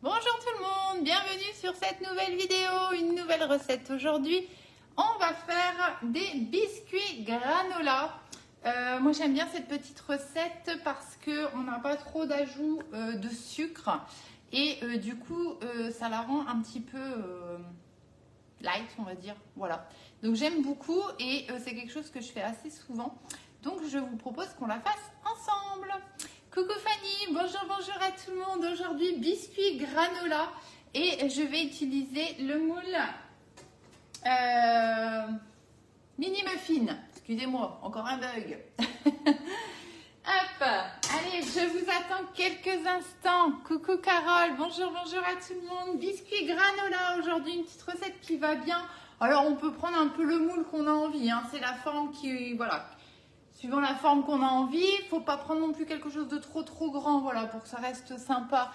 Bonjour tout le monde, bienvenue sur cette nouvelle vidéo, une nouvelle recette. Aujourd'hui, on va faire des biscuits granola. Moi j'aime bien cette petite recette parce qu'on n'a pas trop d'ajout de sucre et du coup ça la rend un petit peu light, on va dire. Voilà, donc j'aime beaucoup et c'est quelque chose que je fais assez souvent. Donc je vous propose qu'on la fasse ensemble. Coucou Fanny, bonjour à tout le monde. Aujourd'hui, biscuits granola et je vais utiliser le moule mini muffin. Excusez-moi, encore un bug. Hop, allez, je vous attends quelques instants. Coucou Carole, bonjour à tout le monde. Biscuits granola, aujourd'hui une petite recette qui va bien. Alors on peut prendre un peu le moule qu'on a envie, hein. C'est la forme qui, voilà. Suivant la forme qu'on a envie, il ne faut pas prendre non plus quelque chose de trop grand, voilà, pour que ça reste sympa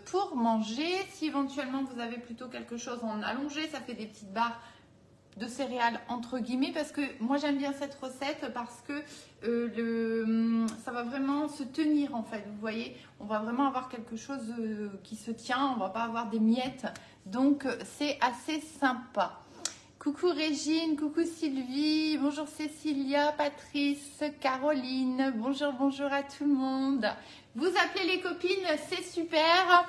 pour manger. Si éventuellement vous avez plutôt quelque chose en allongé, ça fait des petites barres de céréales entre guillemets, parce que moi j'aime bien cette recette parce que ça va vraiment se tenir en fait, vous voyez, on va vraiment avoir quelque chose qui se tient, on va pas avoir des miettes, donc c'est assez sympa. Coucou Régine, coucou Sylvie, bonjour Cécilia, Patrice, Caroline, bonjour à tout le monde. Vous appelez les copines, c'est super.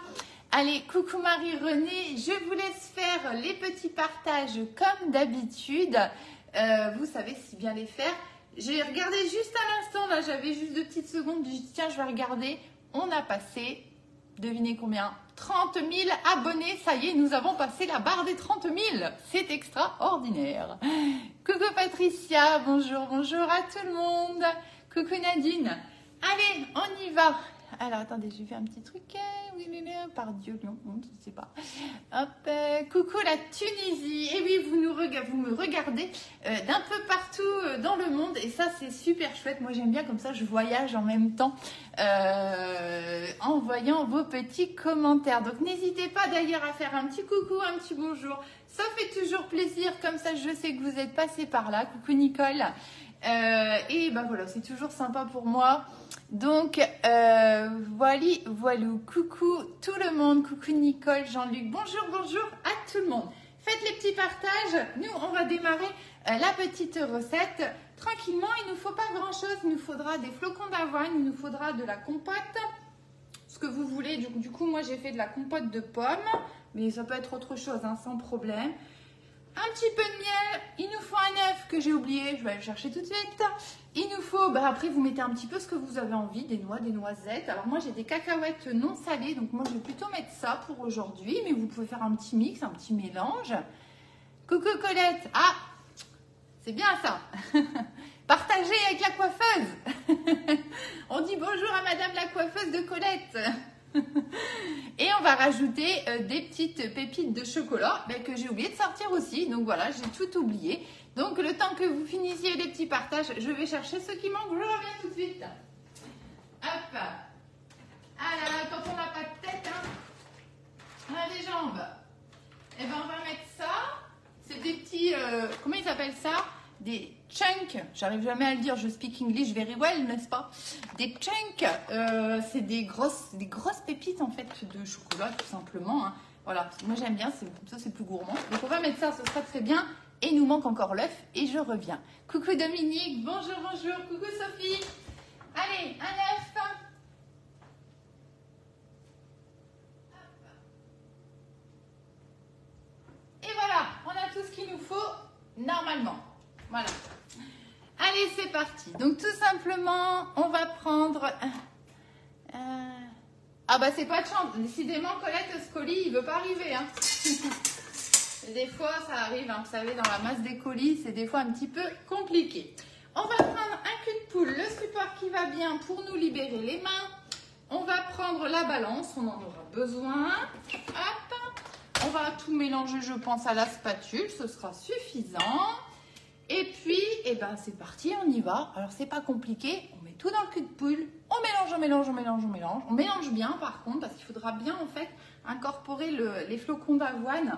Allez, coucou Marie-Renée, je vous laisse faire les petits partages comme d'habitude. Vous savez si bien les faire. J'ai regardé juste à l'instant, là j'avais juste 2 petites secondes, j'ai dit tiens je vais regarder. On a passé, devinez combien? 30 000 abonnés, ça y est, nous avons passé la barre des 30 000. C'est extraordinaire. Coucou Patricia, bonjour à tout le monde. Coucou Nadine. Allez, on y va. Alors, attendez, j'ai fait un petit truc. Oui, par Dieu, non, je ne sais pas. Hop, coucou la Tunisie. Et oui, vous me regardez d'un peu partout dans le monde. Et ça, c'est super chouette. Moi, j'aime bien comme ça, je voyage en même temps en voyant vos petits commentaires. Donc, n'hésitez pas d'ailleurs à faire un petit coucou, un petit bonjour. Ça fait toujours plaisir. Comme ça, je sais que vous êtes passé par là. Coucou Nicole. Et ben voilà, c'est toujours sympa pour moi. Donc, voilà, coucou tout le monde, coucou Nicole, Jean-Luc, bonjour à tout le monde. Faites les petits partages, nous on va démarrer la petite recette tranquillement. Il ne nous faut pas grand chose, il nous faudra des flocons d'avoine, il nous faudra de la compote, ce que vous voulez. Du coup, moi j'ai fait de la compote de pommes, mais ça peut être autre chose, hein, sans problème. Un petit peu de miel, il nous faut un œuf que j'ai oublié, je vais aller le chercher tout de suite. Il nous faut, après vous mettez un petit peu ce que vous avez envie, des noix, des noisettes. Alors moi j'ai des cacahuètes non salées, donc moi je vais plutôt mettre ça pour aujourd'hui. Mais vous pouvez faire un petit mix, un petit mélange. Coucou Colette, ah, c'est bien ça. Partagez avec la coiffeuse. On dit bonjour à madame la coiffeuse de Colette. Et on va rajouter des petites pépites de chocolat que j'ai oublié de sortir aussi. Donc voilà, j'ai tout oublié. Donc le temps que vous finissiez les petits partages, je vais chercher ce qui manque. Je reviens tout de suite. Hop. Ah là là, quand on n'a pas de tête, hein, on a des jambes. Et ben on va mettre ça. C'est des petits, comment ils appellent ça? Des chunks, j'arrive jamais à le dire, je speak English very well, n'est-ce pas? Des chunks, c'est des grosses pépites en fait de chocolat tout simplement, hein. Voilà, moi j'aime bien, comme ça c'est plus gourmand. Donc on va mettre ça, ce sera très bien. Et il nous manque encore l'œuf et je reviens. Coucou Dominique, bonjour, coucou Sophie. Allez, un œuf. Et voilà, on a tout ce qu'il nous faut normalement. Voilà. Allez, c'est parti. Donc, tout simplement, on va prendre... Ah bah, c'est pas de chance. Décidément, Colette, ce colis, il veut pas arriver. Hein. Des fois, ça arrive, hein, vous savez, dans la masse des colis, c'est des fois un petit peu compliqué. On va prendre un cul de poule, le support qui va bien pour nous libérer les mains. On va prendre la balance, on en aura besoin. Hop. On va tout mélanger, je pense, à la spatule. Ce sera suffisant. Et puis, eh ben, c'est parti, on y va. Alors, c'est pas compliqué. On met tout dans le cul de poule. On mélange. On mélange bien, par contre, parce qu'il faudra bien, en fait, incorporer les flocons d'avoine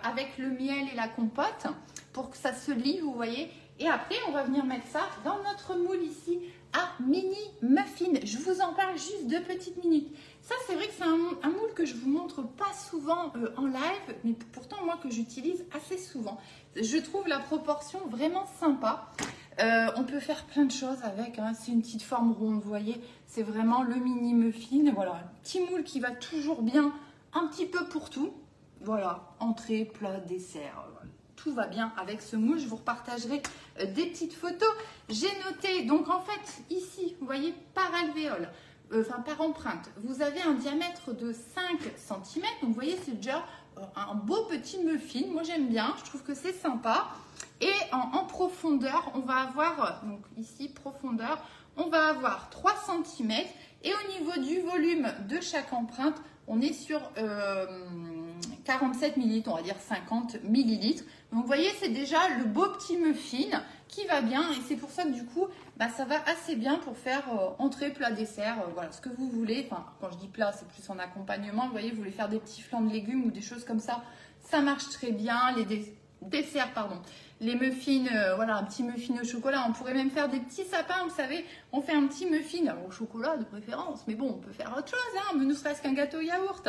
avec le miel et la compote pour que ça se lie, vous voyez. Et après, on va venir mettre ça dans notre moule ici à mini muffin. Je vous en parle juste 2 petites minutes. Ça, c'est vrai que c'est un moule que je vous montre pas souvent en live, mais pourtant moi que j'utilise assez souvent. Je trouve la proportion vraiment sympa. On peut faire plein de choses avec, hein. C'est une petite forme ronde, vous voyez, c'est vraiment le mini muffin. Voilà, un petit moule qui va toujours bien, un petit peu pour tout. Voilà, entrée, plat, dessert, tout va bien avec ce moule. Je vous repartagerai des petites photos. J'ai noté, donc en fait, ici, vous voyez, par alvéole, enfin par empreinte, vous avez un diamètre de 5 cm. Donc vous voyez, c'est déjà un beau petit muffin. Moi, j'aime bien, je trouve que c'est sympa. Et en profondeur, on va avoir, donc ici, profondeur, on va avoir 3 cm. Et au niveau du volume de chaque empreinte, on est sur 47 ml, on va dire 50 ml. Donc vous voyez, c'est déjà le beau petit muffin qui va bien. Et c'est pour ça que du coup, bah, ça va assez bien pour faire entrée, plat, dessert, voilà, ce que vous voulez. Enfin, quand je dis plat, c'est plus en accompagnement. Vous voyez, vous voulez faire des petits flancs de légumes ou des choses comme ça, ça marche très bien. Les desserts, pardon. Les muffins, voilà, un petit muffin au chocolat. On pourrait même faire des petits sapins, vous savez. On fait un petit muffin alors, au chocolat de préférence. Mais bon, on peut faire autre chose, hein, ne serait-ce qu'un gâteau yaourt.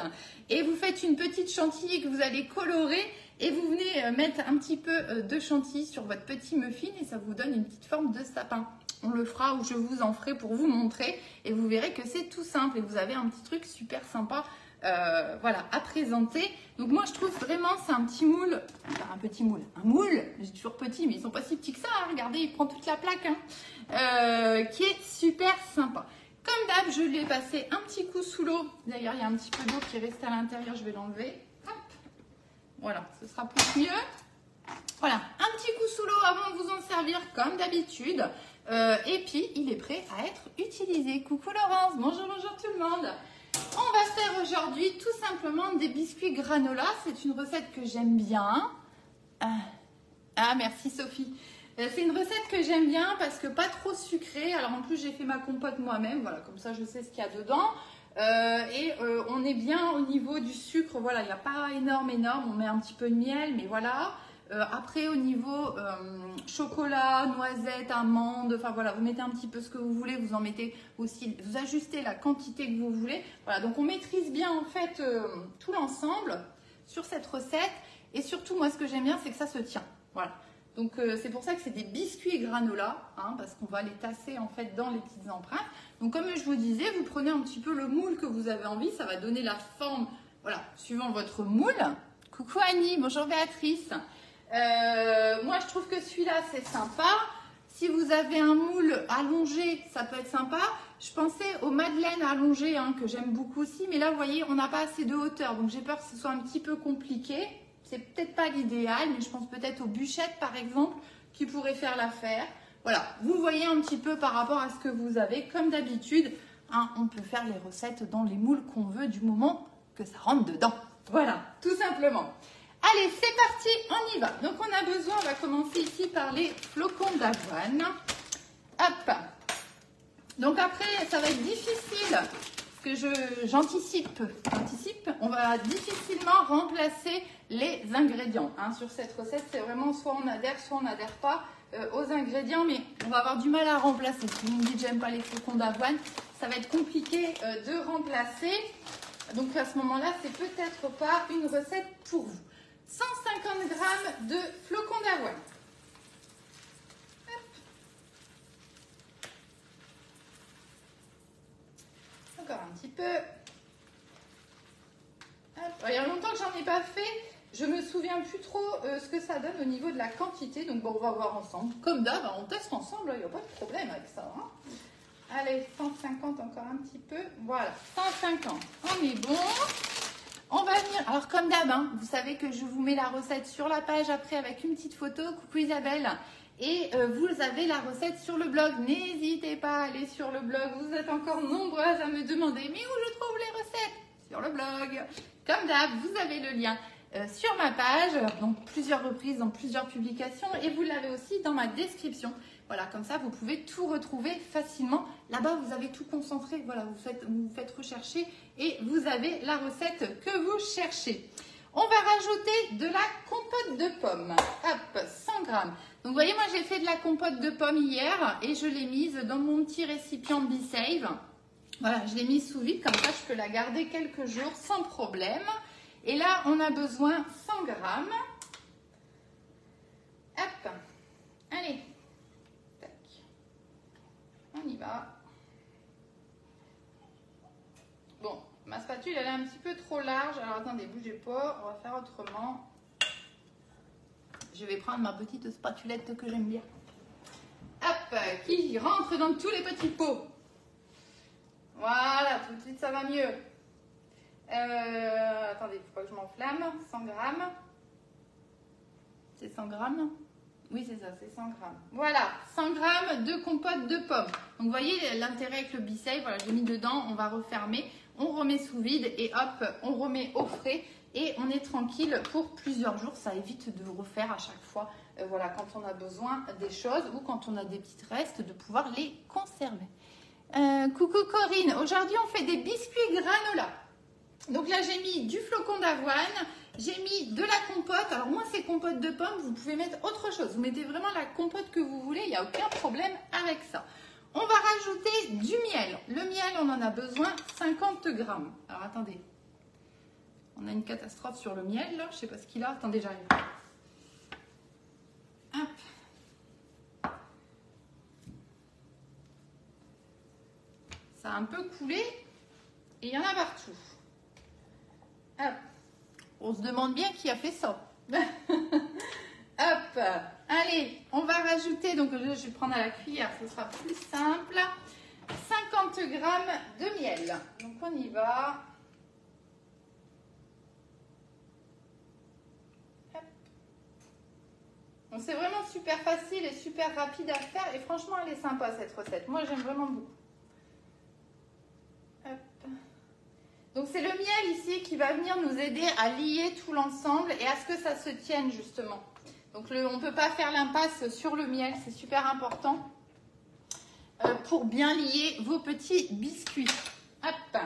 Et vous faites une petite chantilly que vous allez colorer. Et vous venez mettre un petit peu de chantilly sur votre petit muffin. Et ça vous donne une petite forme de sapin. On le fera ou je vous en ferai pour vous montrer. Et vous verrez que c'est tout simple. Et vous avez un petit truc super sympa. Voilà, à présenter. Donc moi je trouve vraiment c'est un petit moule, enfin, un petit moule, un moule, j'ai toujours petit mais ils sont pas si petits que ça, hein. Regardez, il prend toute la plaque, hein. Qui est super sympa. Comme d'hab, je l'ai passé un petit coup sous l'eau. D'ailleurs, il y a un petit peu d'eau qui reste à l'intérieur, je vais l'enlever. Voilà, ce sera plus mieux. Voilà, un petit coup sous l'eau avant de vous en servir comme d'habitude. Et puis, il est prêt à être utilisé. Coucou Laurence, bonjour, bonjour tout le monde. On va faire aujourd'hui tout simplement des biscuits granola. C'est une recette que j'aime bien. Ah, merci Sophie. C'est une recette que j'aime bien parce que pas trop sucrée. Alors en plus, j'ai fait ma compote moi-même. Voilà, comme ça, je sais ce qu'il y a dedans. On est bien au niveau du sucre. Voilà, il n'y a pas énorme. On met un petit peu de miel, mais voilà. Après, au niveau chocolat, noisettes, amandes, enfin voilà, vous mettez un petit peu ce que vous voulez, vous en mettez aussi, vous ajustez la quantité que vous voulez. Voilà, donc on maîtrise bien en fait tout l'ensemble sur cette recette. Et surtout, moi, ce que j'aime bien, c'est que ça se tient. Voilà. Donc c'est pour ça que c'est des biscuits granola, hein, parce qu'on va les tasser en fait dans les petites empreintes. Donc comme je vous disais, vous prenez un petit peu le moule que vous avez envie, ça va donner la forme, voilà, suivant votre moule. Coucou Annie, bonjour Béatrice. Moi je trouve que celui-là c'est sympa. Si vous avez un moule allongé, ça peut être sympa. Je pensais aux madeleines allongées, hein, que j'aime beaucoup aussi, mais là vous voyez on n'a pas assez de hauteur, donc j'ai peur que ce soit un petit peu compliqué. C'est peut-être pas l'idéal, mais je pense peut-être aux bûchettes par exemple qui pourraient faire l'affaire. Voilà, vous voyez un petit peu par rapport à ce que vous avez. Comme d'habitude, hein, on peut faire les recettes dans les moules qu'on veut du moment que ça rentre dedans. Voilà, tout simplement. Allez, c'est parti, on y va. Donc, on a besoin, on va commencer ici par les flocons d'avoine. Hop. Donc après, ça va être difficile, parce que j'anticipe. On va difficilement remplacer les ingrédients. Hein. Sur cette recette, c'est vraiment soit on n'adhère pas aux ingrédients, mais on va avoir du mal à remplacer. Si vous me dites j'aime pas les flocons d'avoine, ça va être compliqué de remplacer. Donc à ce moment-là, c'est peut-être pas une recette pour vous. 150 g de flocons d'avoine. Encore un petit peu. Hop. Il y a longtemps que j'en ai pas fait. Je me souviens plus trop ce que ça donne au niveau de la quantité. Donc bon, on va voir ensemble. Comme d'hab, on teste ensemble. Il n'y a pas de problème avec ça. Hein. Allez, 150 encore un petit peu. Voilà, 150. On est bon. On va venir, alors comme d'hab, hein, vous savez que je vous mets la recette sur la page après avec une petite photo. Coucou Isabelle. Et vous avez la recette sur le blog. N'hésitez pas à aller sur le blog. Vous êtes encore nombreuses à me demander, mais où je trouve les recettes? Sur le blog. Comme d'hab, vous avez le lien sur ma page, donc plusieurs reprises, dans plusieurs publications. Et vous l'avez aussi dans ma description. Voilà, comme ça, vous pouvez tout retrouver facilement. Là-bas, vous avez tout concentré. Voilà, vous faites rechercher et vous avez la recette que vous cherchez. On va rajouter de la compote de pommes. Hop, 100 g. Donc, vous voyez, moi, j'ai fait de la compote de pommes hier et je l'ai mise dans mon petit récipient BeSave. Voilà, je l'ai mis sous vide, comme ça je peux la garder quelques jours sans problème. Et là, on a besoin 100 grammes. Hop, allez, tac. On y va. Bon, ma spatule, elle est un petit peu trop large. Alors attendez, bougez pas, on va faire autrement. Je vais prendre ma petite spatulette que j'aime bien. Hop, qui rentre dans tous les petits pots. Voilà, tout de suite ça va mieux. Attendez, il ne faut pas que je m'enflamme. 100 grammes. C'est 100 grammes? Oui, c'est ça, c'est 100 grammes. Voilà, 100 grammes de compote de pommes. Donc, vous voyez l'intérêt avec le Bisei. Voilà, j'ai mis dedans, on va refermer. On remet sous vide et hop, on remet au frais. Et on est tranquille pour plusieurs jours. Ça évite de refaire à chaque fois, voilà, quand on a besoin des choses ou quand on a des petits restes, de pouvoir les conserver. Coucou Corinne, aujourd'hui on fait des biscuits granola. Donc là j'ai mis du flocon d'avoine, j'ai mis de la compote. Alors moi c'est compote de pommes, vous pouvez mettre autre chose. Vous mettez vraiment la compote que vous voulez, il n'y a aucun problème avec ça. On va rajouter du miel. Le miel on en a besoin 50 grammes. Alors attendez, on a une catastrophe sur le miel là, je ne sais pas ce qu'il a. Attendez, j'arrive. Hop. Ça a un peu coulé et il y en a partout. Hop. On se demande bien qui a fait ça. Hop. Allez, on va rajouter, donc je vais prendre à la cuillère, ce sera plus simple. 50 grammes de miel. Donc on y va. Hop. Donc c'est vraiment super facile et super rapide à faire et franchement elle est sympa cette recette. Moi j'aime vraiment beaucoup. Donc c'est le miel ici qui va venir nous aider à lier tout l'ensemble et à ce que ça se tienne justement. Donc on ne peut pas faire l'impasse sur le miel, c'est super important pour bien lier vos petits biscuits. Hop,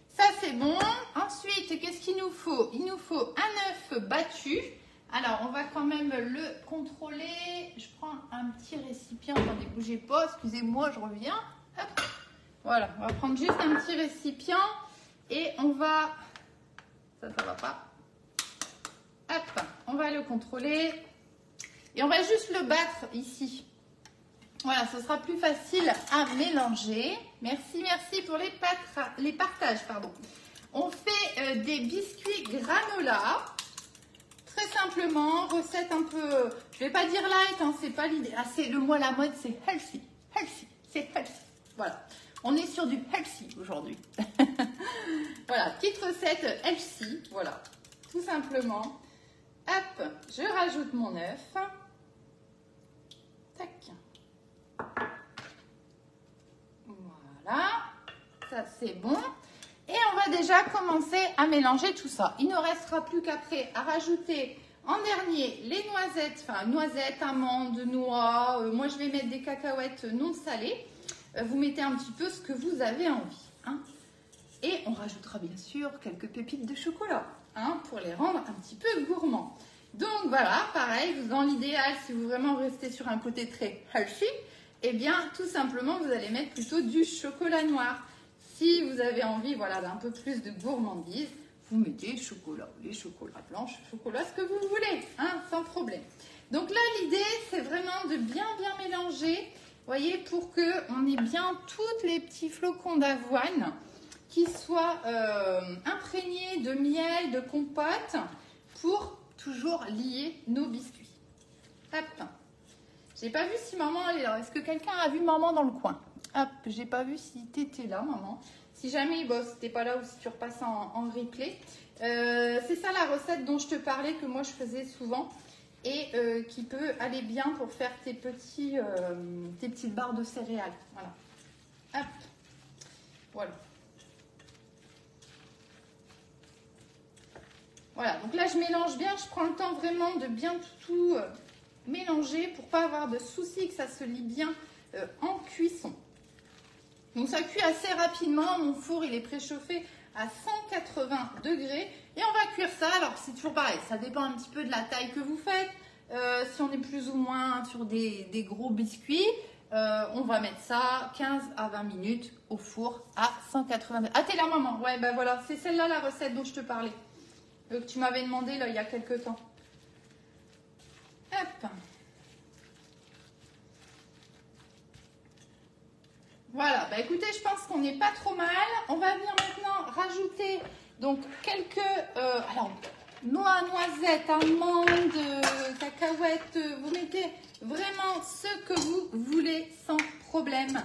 ça c'est bon. Ensuite, qu'est-ce qu'il nous faut? Il nous faut un œuf battu. Alors on va quand même le contrôler. Je prends un petit récipient, attendez, bougez pas, excusez-moi, je reviens. Hop. Voilà, on va prendre juste un petit récipient. Et on va, ça va pas, hop, on va le contrôler et on va juste le battre ici. Voilà, ce sera plus facile à mélanger. Merci, merci pour les partages, pardon. On fait des biscuits granola, très simplement, recette un peu, je vais pas dire light, hein, c'est pas l'idée, ah, c'est le mot à la mode, c'est healthy, c'est healthy, voilà. On est sur du healthy aujourd'hui. Voilà, petite recette healthy, voilà, tout simplement. Hop, je rajoute mon œuf. Tac. Voilà, ça c'est bon. Et on va déjà commencer à mélanger tout ça. Il ne restera plus qu'après à rajouter en dernier les noisettes, enfin noisettes, amandes, noix. Moi je vais mettre des cacahuètes non salées. Vous mettez un petit peu ce que vous avez envie. Hein. Et on rajoutera bien sûr quelques pépites de chocolat pour les rendre un petit peu gourmands. Donc voilà, pareil, dans l'idéal, si vous vraiment restez sur un côté très healthy, eh bien tout simplement vous allez mettre plutôt du chocolat noir. Si vous avez envie voilà, d'un peu plus de gourmandise, vous mettez chocolat, les chocolats blancs, chocolat, ce que vous voulez, sans problème. Donc là, l'idée, c'est vraiment de bien mélanger. Voyez, pour qu'on ait bien tous les petits flocons d'avoine qui soient imprégnés de miel, de compote, pour toujours lier nos biscuits. Hop. J'ai pas vu si maman elle est là. Est-ce que quelqu'un a vu maman dans le coin? Hop, j'ai pas vu si tu étais là, maman. Si jamais, bon, si t'es pas là ou si tu repasses en replay. C'est ça la recette dont je te parlais, que moi je faisais souvent. Et qui peut aller bien pour faire tes petites barres de céréales. Voilà. Hop. Voilà. Voilà. Donc là, je mélange bien. Je prends le temps vraiment de bien tout mélanger pour pas avoir de soucis, que ça se lie bien en cuisson. Donc ça cuit assez rapidement. Mon four, il est préchauffé à 180 degrés. Et on va cuire ça. Alors, c'est toujours pareil. Ça dépend un petit peu de la taille que vous faites. Si on est plus ou moins sur des gros biscuits, On va mettre ça 15 à 20 minutes au four à 180 degrés. Ah, t'es là, maman? Ouais, ben voilà, c'est celle-là la recette dont je te parlais. Que tu m'avais demandé là il y a quelques temps. Hop. Voilà, bah écoutez, je pense qu'on n'est pas trop mal. On va venir maintenant rajouter donc quelques alors noix, noisettes, amandes, cacahuètes. Vous mettez vraiment ce que vous voulez sans problème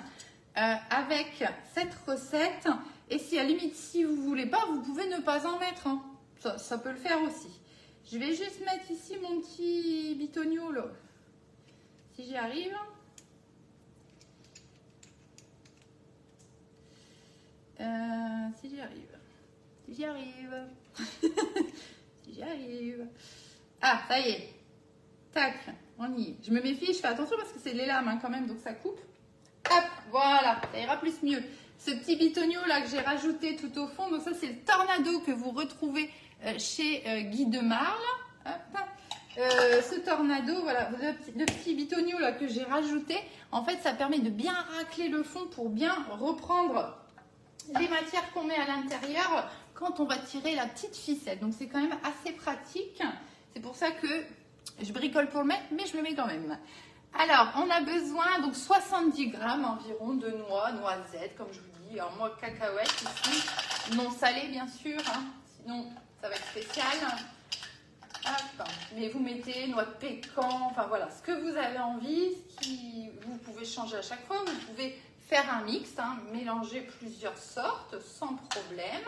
avec cette recette. Et si à la limite, si vous voulez pas, vous pouvez ne pas en mettre. Hein. Ça peut le faire aussi. Je vais juste mettre ici mon petit bitonio là. Si j'y arrive. Si j'y arrive. Si j'y arrive. Si j'y arrive. Ah, ça y est. Tac, on y est. Je me méfie, je fais attention parce que c'est les lames hein, quand même, donc ça coupe. Hop, voilà, ça ira plus mieux. Ce petit bitonio là que j'ai rajouté tout au fond, donc ça c'est le tornado que vous retrouvez chez Guy de Marle. Hop. Ce tornado, voilà, le petit bitonio là que j'ai rajouté, en fait ça permet de bien racler le fond pour bien reprendre les matières qu'on met à l'intérieur quand on va tirer la petite ficelle. Donc c'est quand même assez pratique. C'est pour ça que je bricole pour le mettre, mais je le mets quand même. Alors, on a besoin donc 70 grammes environ de noix, noisettes, comme je vous dis. Alors moi, cacahuètes ici, non salées bien sûr, hein, sinon ça va être spécial. Hop. Mais vous mettez noix de pécan, enfin voilà, ce que vous avez envie, vous pouvez changer à chaque fois. Vous pouvez faire un mix, hein, mélanger plusieurs sortes sans problème.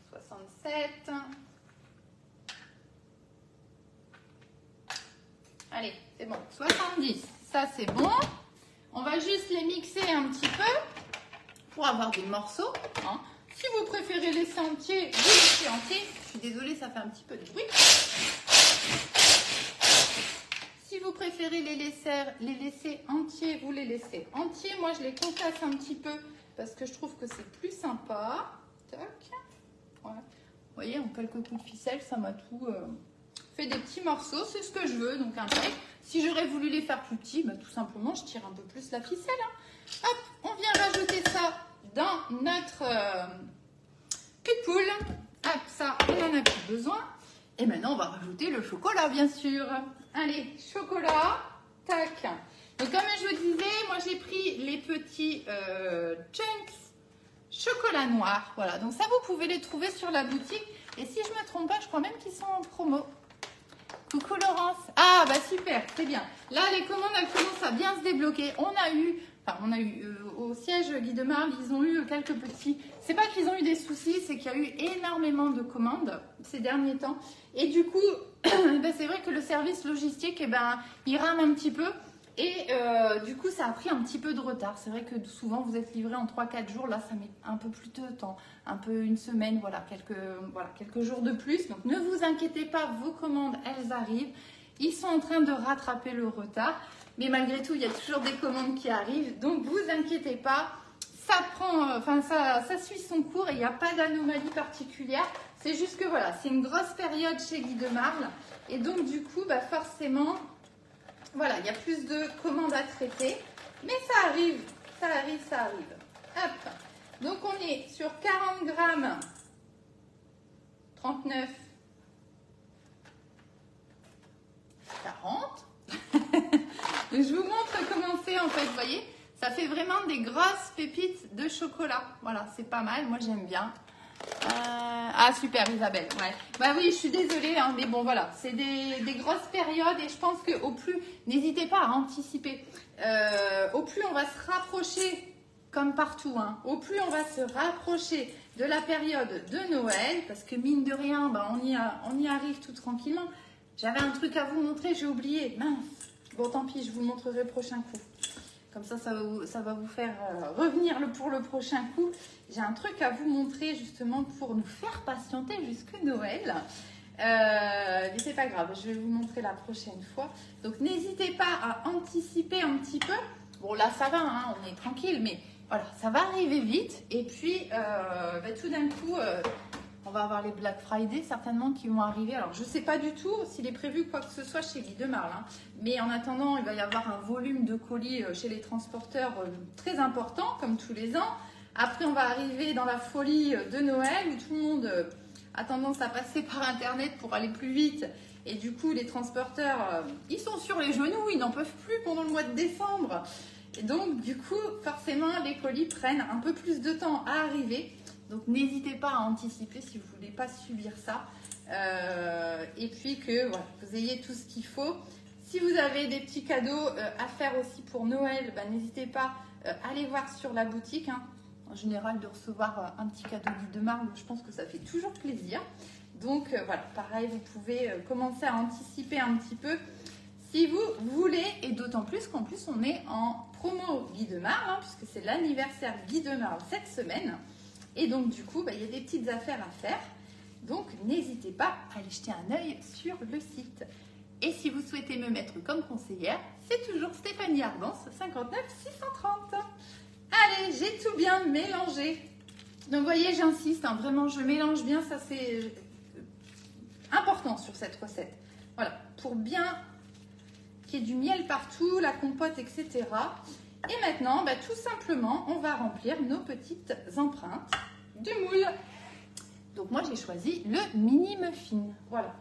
67. Allez, c'est bon. 70, ça c'est bon. On va juste les mixer un petit peu pour avoir des morceaux. Hein. Si vous préférez laisser entier, vous laissez entier. Je suis désolée, ça fait un petit peu de bruit. Si vous préférez les laisser entiers, vous les laissez entiers. Moi, je les concasse un petit peu parce que je trouve que c'est plus sympa. Toc. Ouais. Vous voyez, en quelques coups de ficelle, ça m'a tout fait des petits morceaux. C'est ce que je veux, donc un peu. Si j'aurais voulu les faire plus petits, bah, tout simplement, je tire un peu plus la ficelle. Hein. Hop, on vient rajouter ça dans notre cul de poule. Hop, ça, on n'en a plus besoin. Et maintenant, on va rajouter le chocolat, bien sûr. Allez, chocolat. Tac. Donc, comme je vous disais, moi, j'ai pris les petits chunks chocolat noir. Voilà. Donc, ça, vous pouvez les trouver sur la boutique. Et si je ne me trompe pas, je crois même qu'ils sont en promo. Coucou Laurence. Ah, bah super, c'est bien. Là, les commandes, elles commencent à bien se débloquer. On a eu au siège Guy de Marle, ils ont eu quelques petits... C'est pas qu'ils ont eu des soucis, c'est qu'il y a eu énormément de commandes ces derniers temps. Et du coup, ben, c'est vrai que le service logistique, eh ben, il rame un petit peu. Et du coup, ça a pris un petit peu de retard. C'est vrai que souvent, vous êtes livré en 3-4 jours. Là, ça met un peu plus de temps, un peu une semaine, voilà, quelques jours de plus. Donc, ne vous inquiétez pas, vos commandes, elles arrivent. Ils sont en train de rattraper le retard. Mais malgré tout, il y a toujours des commandes qui arrivent. Donc, vous inquiétez pas. Ça prend, ça suit son cours et il n'y a pas d'anomalie particulière. C'est juste que voilà, c'est une grosse période chez Guy de Marle. Et donc, du coup, bah, forcément... Voilà, il y a plus de commandes à traiter, mais ça arrive, ça arrive, ça arrive. Hop, donc on est sur 40 grammes, 39, 40. Je vous montre comment c'est en fait, vous voyez, ça fait vraiment des grosses pépites de chocolat. Voilà, c'est pas mal, moi j'aime bien. Ah super Isabelle, ouais. Bah oui, je suis désolée, hein, mais bon voilà, c'est des grosses périodes et je pense que au plus, n'hésitez pas à anticiper, au plus on va se rapprocher, comme partout, hein, au plus on va se rapprocher de la période de Noël, parce que mine de rien, bah, on y arrive tout tranquillement. J'avais un truc à vous montrer, j'ai oublié, mince. Bon tant pis, je vous montrerai le prochain coup. Comme ça va vous faire revenir pour le prochain coup. J'ai un truc à vous montrer justement pour nous faire patienter jusque Noël. Mais c'est pas grave, je vais vous montrer la prochaine fois. Donc n'hésitez pas à anticiper un petit peu. Bon là ça va, hein, on est tranquille, mais voilà, ça va arriver vite. Et puis tout d'un coup, On va avoir les Black Friday certainement qui vont arriver. Alors je ne sais pas du tout s'il est prévu quoi que ce soit chez Guy de Marle, hein. Mais en attendant, il va y avoir un volume de colis chez les transporteurs très important, comme tous les ans. Après, on va arriver dans la folie de Noël où tout le monde a tendance à passer par Internet pour aller plus vite. Et du coup, les transporteurs, ils sont sur les genoux, ils n'en peuvent plus pendant le mois de décembre. Et donc, du coup, forcément, les colis prennent un peu plus de temps à arriver. Donc, n'hésitez pas à anticiper si vous ne voulez pas subir ça. Et puis que voilà, vous ayez tout ce qu'il faut. Si vous avez des petits cadeaux à faire aussi pour Noël, bah, n'hésitez pas à aller voir sur la boutique, hein. En général, de recevoir un petit cadeau Guy de Marle, je pense que ça fait toujours plaisir. Donc, voilà, pareil, vous pouvez commencer à anticiper un petit peu si vous voulez. Et d'autant plus qu'en plus, on est en promo Guy de Marle, hein, puisque c'est l'anniversaire Guy de Marle cette semaine. Et donc, du coup, bah, il y a des petites affaires à faire. Donc, n'hésitez pas à aller jeter un œil sur le site. Et si vous souhaitez me mettre comme conseillère, c'est toujours Stéphanie Ardance, 59 630. Allez, j'ai tout bien mélangé. Donc, vous voyez, j'insiste, hein, vraiment, je mélange bien. Ça, c'est important sur cette recette. Voilà, pour bien qu'il y ait du miel partout, la compote, etc. Et maintenant, bah, tout simplement, on va remplir nos petites empreintes de moule. Donc, moi, j'ai choisi le mini muffin. Voilà.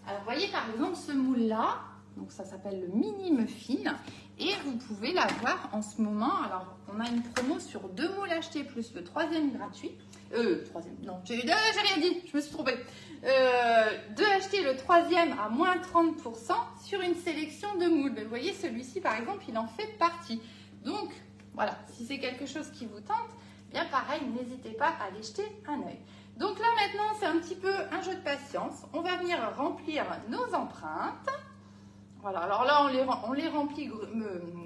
Alors, vous voyez, par exemple, ce moule-là, donc ça s'appelle le mini muffin. Et vous pouvez l'avoir en ce moment. Alors, on a une promo sur 2 moules achetés plus le 3e gratuit. Non, j'ai rien dit, je me suis trompée. De acheter le 3e à moins 30% sur une sélection de moules. Mais vous voyez, celui-ci, par exemple, il en fait partie. Donc, voilà, si c'est quelque chose qui vous tente, bien pareil, n'hésitez pas à aller jeter un œil. Donc là, maintenant, c'est un petit peu un jeu de patience. On va venir remplir nos empreintes. Voilà, alors là, on les remplit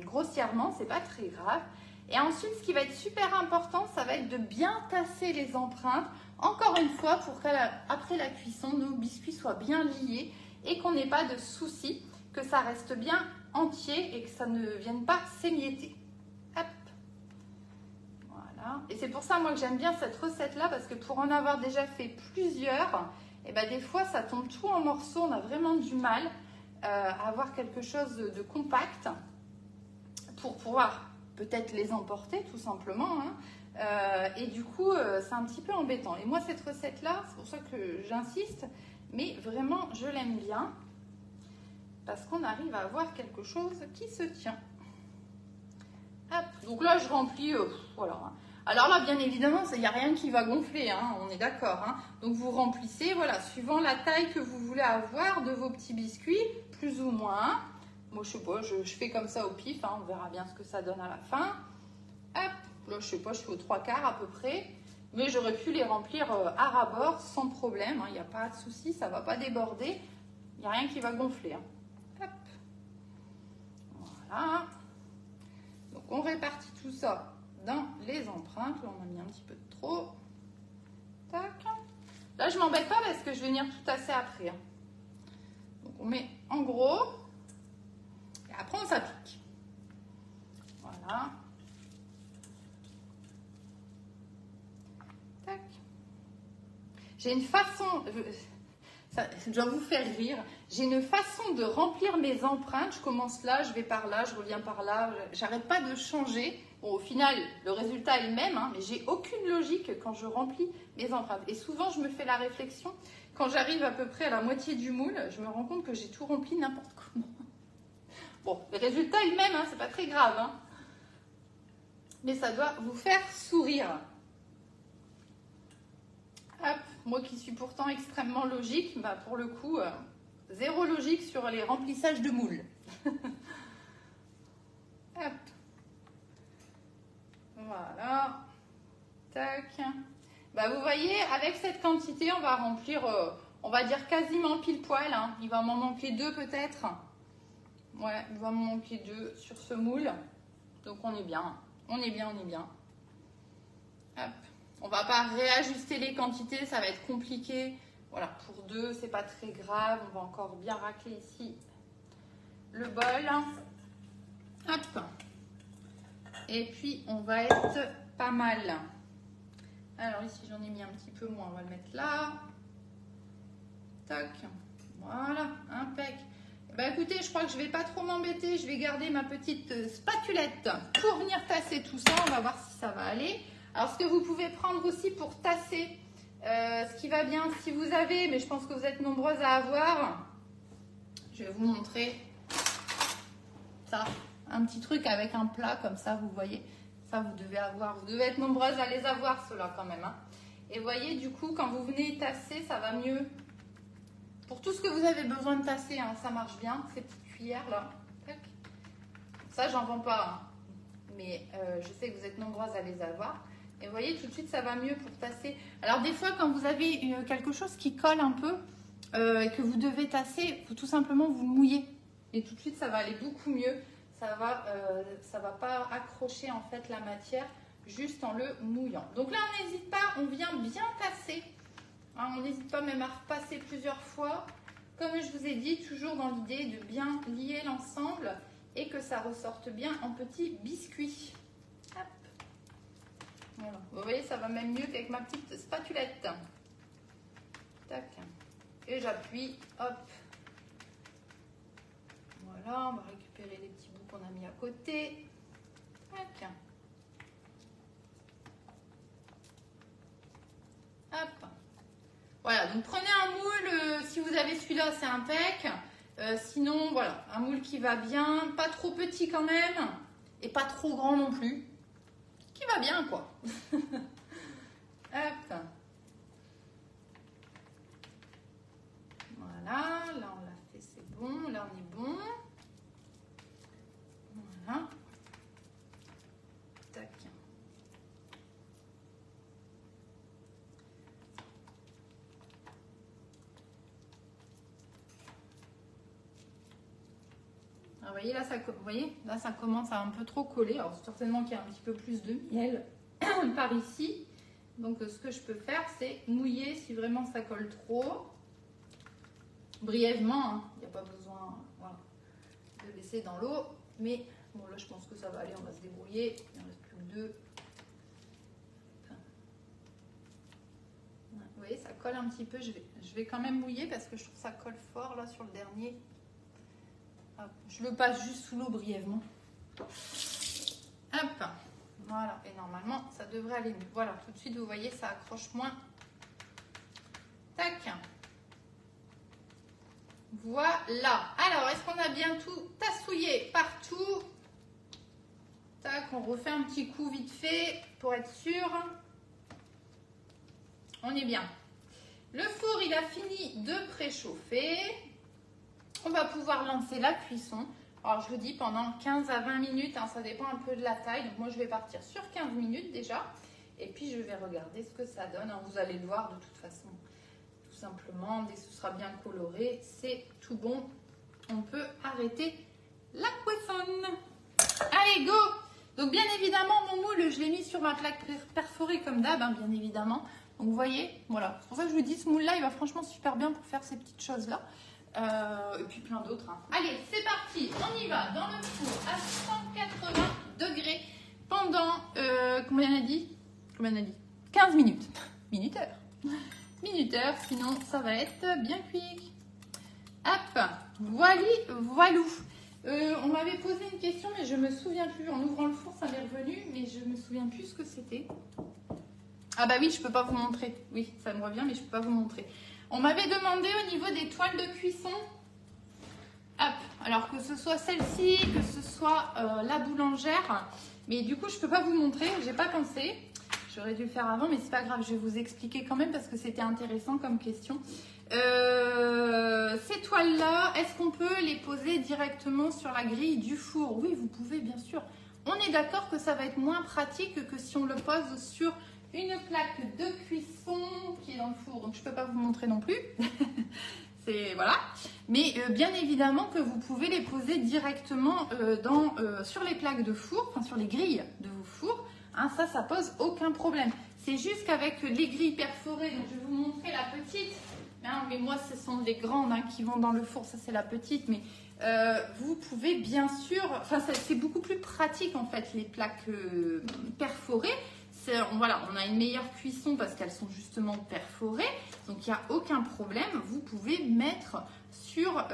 grossièrement, c'est pas très grave. Et ensuite, ce qui va être super important, ça va être de bien tasser les empreintes, encore une fois, pour qu'après la cuisson, nos biscuits soient bien liés et qu'on n'ait pas de soucis, que ça reste bien entier et que ça ne vienne pas s'émietter. Hop. Voilà. Et c'est pour ça, moi, que j'aime bien cette recette-là, parce que pour en avoir déjà fait plusieurs, et ben, des fois, ça tombe tout en morceaux, on a vraiment du mal à avoir quelque chose de compact pour pouvoir peut-être les emporter tout simplement, hein. Et du coup c'est un petit peu embêtant. Et moi cette recette là, c'est pour ça que j'insiste, mais vraiment je l'aime bien parce qu'on arrive à avoir quelque chose qui se tient. Hop. Donc là je remplis, voilà. Alors là bien évidemment il n'y a rien qui va gonfler, hein, on est d'accord, hein. Donc vous remplissez, voilà, suivant la taille que vous voulez avoir de vos petits biscuits, plus ou moins. Moi, je sais pas, je fais comme ça au pif, hein, on verra bien ce que ça donne à la fin. Hop, là, je sais pas, je fais aux 3/4 à peu près. Mais j'aurais pu les remplir à ras-bord sans problème, hein, il n'y a pas de souci, ça ne va pas déborder. Il n'y a rien qui va gonfler, hein. Hop. Voilà. Donc, on répartit tout ça dans les empreintes. Là, on a mis un petit peu de trop. Tac. Là, je ne m'embête pas parce que je vais venir tout tasser après, hein. Donc, on met en gros. Après, on s'applique. Voilà. Tac. J'ai une façon, je dois vous faire rire, j'ai une façon de remplir mes empreintes. Je commence là, je vais par là, je reviens par là. J'arrête pas de changer. Bon, au final, le résultat est le même, hein, mais j'ai aucune logique quand je remplis mes empreintes. Et souvent, je me fais la réflexion, quand j'arrive à peu près à la moitié du moule, je me rends compte que j'ai tout rempli n'importe comment. Bon, le résultat est le même, hein, c'est pas très grave, hein. Mais ça doit vous faire sourire. Hop, moi qui suis pourtant extrêmement logique, bah pour le coup, zéro logique sur les remplissages de moules. Hop. Voilà. Tac. Bah vous voyez, avec cette quantité, on va remplir, on va dire quasiment pile poil, hein. Il va m'en manquer 2 peut-être. Ouais, il va me manquer 2 sur ce moule. Donc on est bien. On est bien, on est bien. Hop. On va pas réajuster les quantités, ça va être compliqué. Voilà, pour 2, c'est pas très grave. On va encore bien racler ici le bol. Hop. Et puis on va être pas mal. Alors ici, j'en ai mis un petit peu moins. On va le mettre là. Tac. Voilà, impec. Bah écoutez, je crois que je vais pas trop m'embêter. Je vais garder ma petite spatulette pour venir tasser tout ça. On va voir si ça va aller. Alors, ce que vous pouvez prendre aussi pour tasser, ce qui va bien, si vous avez, mais je pense que vous êtes nombreuses à avoir, je vais vous montrer ça. Un petit truc avec un plat comme ça, vous voyez. Ça, vous devez avoir. Vous devez être nombreuses à les avoir, ceux-là, quand même. Hein. Et vous voyez, du coup, quand vous venez tasser, ça va mieux. Pour tout ce que vous avez besoin de tasser, hein, ça marche bien. Ces petites cuillères-là. Ça, j'en vends pas. Hein. Mais je sais que vous êtes nombreuses à les avoir. Et vous voyez, tout de suite, ça va mieux pour tasser. Alors, des fois, quand vous avez quelque chose qui colle un peu et que vous devez tasser, il faut tout simplement vous mouiller. Et tout de suite, ça va aller beaucoup mieux. Ça va pas accrocher, en fait, la matière juste en le mouillant. Donc là, on n'hésite pas, on vient bien tasser. Hein, on n'hésite pas même à repasser plusieurs fois. Comme je vous ai dit, toujours dans l'idée de bien lier l'ensemble et que ça ressorte bien en petits biscuits. Hop. Voilà. Vous voyez, ça va même mieux qu'avec ma petite spatulette. Tac. Et j'appuie. Hop. Voilà, on va récupérer les petits bouts qu'on a mis à côté. Tac. Hop. Voilà, donc prenez un moule, si vous avez celui-là, c'est impec. Sinon, voilà, un moule qui va bien, pas trop petit quand même, et pas trop grand non plus. Qui va bien, quoi. Hop. Voilà, là on l'a fait, c'est bon, là on est bon. Voilà. Tac. Alors, vous voyez, là, ça commence à un peu trop coller. Alors, certainement qu'il y a un petit peu plus de miel par ici. Donc, ce que je peux faire, c'est mouiller si vraiment ça colle trop. Brièvement, hein. Il n'y a pas besoin voilà, de laisser dans l'eau. Mais bon, là, je pense que ça va aller. On va se débrouiller. Il ne reste plus que 2. Vous voyez, ça colle un petit peu. Je vais quand même mouiller parce que je trouve que ça colle fort là sur le dernier. Hop, je le passe juste sous l'eau brièvement. Hop, voilà. Et normalement, ça devrait aller mieux. Voilà, tout de suite, vous voyez, ça accroche moins. Tac. Voilà. Alors, est-ce qu'on a bien tout tassouillé partout? Tac, on refait un petit coup vite fait pour être sûr. On est bien. Le four, il a fini de préchauffer. On va pouvoir lancer la cuisson. Alors, je vous dis pendant 15 à 20 minutes, hein, ça dépend un peu de la taille. Donc, moi, je vais partir sur 15 minutes déjà. Et puis, je vais regarder ce que ça donne. Vous allez le voir de toute façon. Tout simplement, dès que ce sera bien coloré, c'est tout bon. On peut arrêter la cuisson. Allez, go! Donc, bien évidemment, mon moule, je l'ai mis sur ma plaque perforée comme d'hab, hein, bien évidemment. Donc, vous voyez, voilà. C'est pour ça que je vous dis, ce moule-là, il va franchement super bien pour faire ces petites choses-là. Et puis plein d'autres. Hein. Allez, c'est parti. On y va dans le four à 180 degrés pendant, combien on a dit 15 minutes. Minuteur. Minuteur, sinon ça va être bien cuit. Hop, voilou. On m'avait posé une question, mais je me souviens plus. En ouvrant le four, ça m'est revenu, mais je me souviens plus ce que c'était. Ah bah oui, je peux pas vous montrer. Oui, ça me revient, mais je peux pas vous montrer. On m'avait demandé au niveau des toiles de cuisson, hop, alors que ce soit celle-ci, que ce soit la boulangère, mais du coup je peux pas vous montrer, j'ai pas pensé, j'aurais dû le faire avant, mais c'est pas grave, je vais vous expliquer quand même parce que c'était intéressant comme question. Ces toiles-là, est-ce qu'on peut les poser directement sur la grille du four? Oui, vous pouvez bien sûr. On est d'accord que ça va être moins pratique que si on le pose sur une plaque de cuisson qui est dans le four, donc je ne peux pas vous montrer non plus. C'est voilà. Mais bien évidemment que vous pouvez les poser directement sur les plaques de four, enfin sur les grilles de vos fours. Hein, ça pose aucun problème. C'est juste qu'avec les grilles perforées, donc je vais vous montrer la petite. Hein, mais moi, ce sont les grandes hein, qui vont dans le four. Ça, c'est la petite. Mais vous pouvez bien sûr... Enfin, c'est beaucoup plus pratique en fait, les plaques perforées. Voilà, on a une meilleure cuisson parce qu'elles sont justement perforées. Donc, il n'y a aucun problème. Vous pouvez mettre sur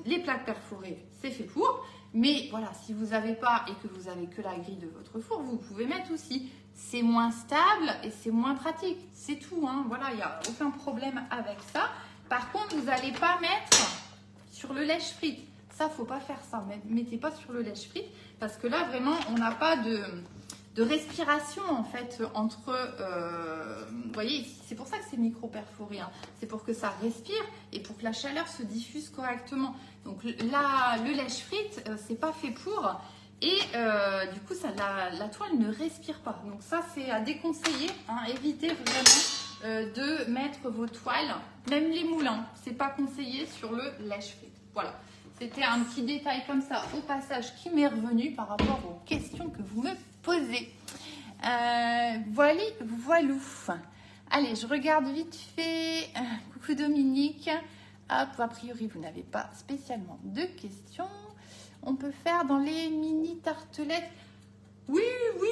les plaques perforées. C'est fait pour. Mais voilà, si vous n'avez pas et que vous avez que la grille de votre four, vous pouvez mettre aussi. C'est moins stable et c'est moins pratique. C'est tout, hein. Voilà, il n'y a aucun problème avec ça. Par contre, vous n'allez pas mettre sur le lèche-frite. Ça, faut pas faire ça. Mettez pas sur le lèche-frite parce que là, vraiment, on n'a pas de respiration en fait entre. Vous voyez, c'est pour ça que c'est micro-perforé. Hein. C'est pour que ça respire et pour que la chaleur se diffuse correctement. Donc là, le lèche-frite, c'est pas fait pour. Et du coup, la toile ne respire pas. Donc ça, c'est à déconseiller. Hein. Évitez vraiment de mettre vos toiles, même les moulins. C'est pas conseillé sur le lèche-frite. Voilà. C'était un petit détail comme ça au passage qui m'est revenu par rapport aux questions que vous me posez. Voilou. Allez, je regarde vite fait. Coucou Dominique. Hop, a priori, vous n'avez pas spécialement de questions. On peut faire dans les mini tartelettes. Oui,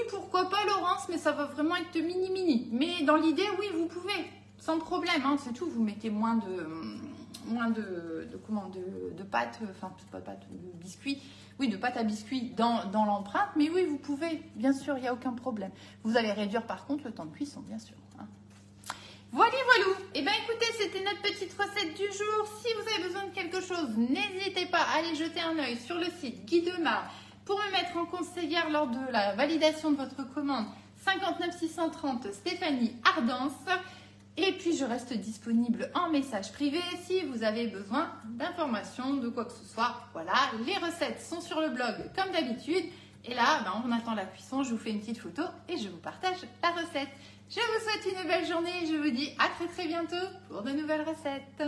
pourquoi pas Laurence, mais ça va vraiment être mini. Mais dans l'idée, oui, vous pouvez, sans problème. Hein, c'est tout, vous mettez moins de pâte, enfin pas de pâte, de biscuit. Oui, de pâte à biscuit dans l'empreinte. Mais oui, vous pouvez, bien sûr, il n'y a aucun problème. Vous allez réduire par contre le temps de cuisson, bien sûr. Hein. Voilou. Eh bien, écoutez, c'était notre petite recette du jour. Si vous avez besoin de quelque chose, n'hésitez pas à aller jeter un œil sur le site Guy Demar pour me mettre en conseillère lors de la validation de votre commande 59 630 Stéphanie Ardence. Et puis, je reste disponible en message privé si vous avez besoin d'informations, de quoi que ce soit. Voilà, les recettes sont sur le blog comme d'habitude. Et là, on attend la cuisson, je vous fais une petite photo et je vous partage la recette. Je vous souhaite une belle journée et je vous dis à très bientôt pour de nouvelles recettes.